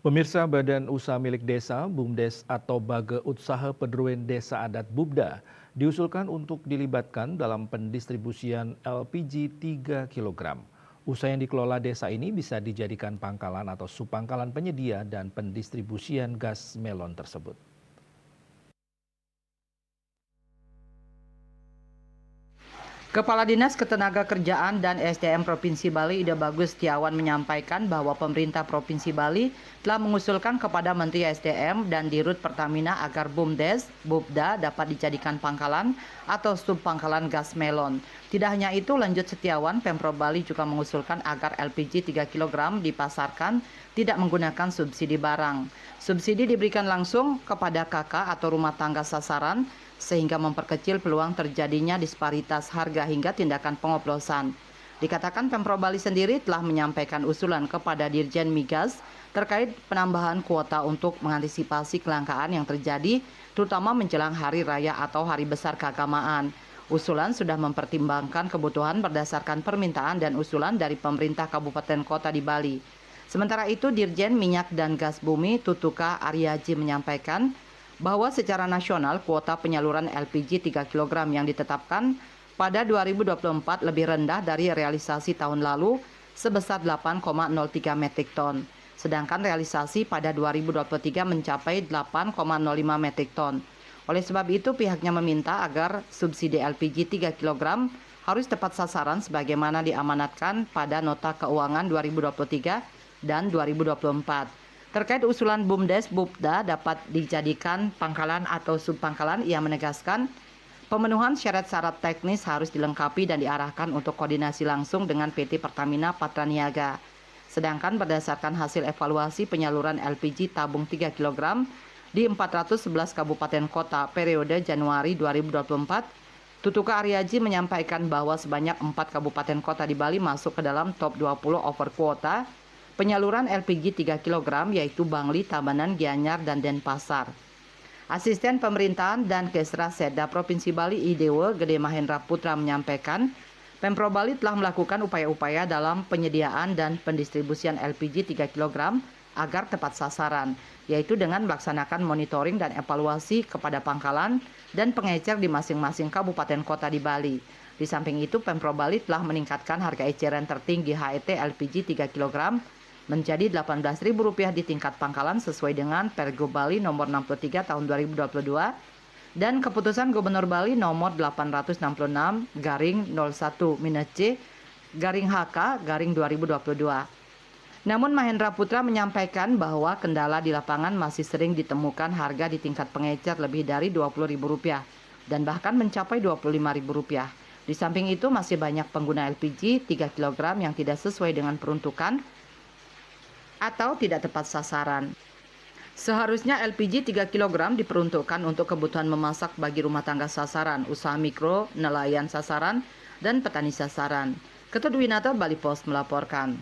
Pemirsa Badan Usaha Milik Desa (BUMDes) atau Bage Utsaha Pedruin Desa Adat Bubda diusulkan untuk dilibatkan dalam pendistribusian LPG 3 kg. Usaha yang dikelola desa ini bisa dijadikan pangkalan atau subpangkalan penyedia dan pendistribusian gas melon tersebut. Kepala Dinas Ketenagakerjaan dan SDM Provinsi Bali Ida Bagus Setiawan menyampaikan bahwa pemerintah Provinsi Bali telah mengusulkan kepada Menteri SDM dan Dirut Pertamina agar BUMDes, Bubda dapat dijadikan pangkalan atau subpangkalan gas melon. Tidak hanya itu, lanjut Setiawan, Pemprov Bali juga mengusulkan agar LPG 3 kg dipasarkan tidak menggunakan subsidi barang. Subsidi diberikan langsung kepada KK atau rumah tangga sasaran sehingga memperkecil peluang terjadinya disparitas harga hingga tindakan pengoplosan. Dikatakan Pemprov Bali sendiri telah menyampaikan usulan kepada Dirjen Migas terkait penambahan kuota untuk mengantisipasi kelangkaan yang terjadi terutama menjelang hari raya atau hari besar keagamaan. Usulan sudah mempertimbangkan kebutuhan berdasarkan permintaan dan usulan dari pemerintah kabupaten kota di Bali. Sementara itu, Dirjen Minyak dan Gas Bumi Tutuka Aryaji menyampaikan bahwa secara nasional kuota penyaluran LPG 3 kg yang ditetapkan pada 2024 lebih rendah dari realisasi tahun lalu sebesar 8,03 metrik ton. Sedangkan realisasi pada 2023 mencapai 8,05 metrik ton. Oleh sebab itu pihaknya meminta agar subsidi LPG 3 kg harus tepat sasaran sebagaimana diamanatkan pada Nota Keuangan 2023 dan 2024. Terkait usulan BUMDes Bubda dapat dijadikan pangkalan atau subpangkalan, ia menegaskan pemenuhan syarat-syarat teknis harus dilengkapi dan diarahkan untuk koordinasi langsung dengan PT Pertamina Patraniaga. Sedangkan berdasarkan hasil evaluasi penyaluran LPG tabung 3 kg di 411 kabupaten kota periode Januari 2024, Tutuka Aryaji menyampaikan bahwa sebanyak 4 kabupaten kota di Bali masuk ke dalam top 20 over kuota penyaluran LPG 3 kg yaitu Bangli, Tabanan, Gianyar, dan Denpasar. Asisten Pemerintahan dan Kesra Seda Provinsi Bali IDW Gede Mahendra Putra menyampaikan, Pemprov Bali telah melakukan upaya-upaya dalam penyediaan dan pendistribusian LPG 3 kg agar tepat sasaran, yaitu dengan melaksanakan monitoring dan evaluasi kepada pangkalan dan pengecer di masing-masing kabupaten kota di Bali. Di samping itu, Pemprov Bali telah meningkatkan harga eceran tertinggi HET LPG 3 kg menjadi Rp18.000 di tingkat pangkalan sesuai dengan Pergub Bali nomor 63 tahun 2022 dan Keputusan Gubernur Bali nomor 866-C/HK/2022. Namun Mahendra Putra menyampaikan bahwa kendala di lapangan masih sering ditemukan harga di tingkat pengecer lebih dari Rp20.000 dan bahkan mencapai Rp25.000. Di samping itu masih banyak pengguna LPG 3 kg yang tidak sesuai dengan peruntukan atau tidak tepat sasaran. Seharusnya LPG 3 kg diperuntukkan untuk kebutuhan memasak bagi rumah tangga sasaran, usaha mikro, nelayan sasaran, dan petani sasaran. Ketut Winata, Bali Post melaporkan.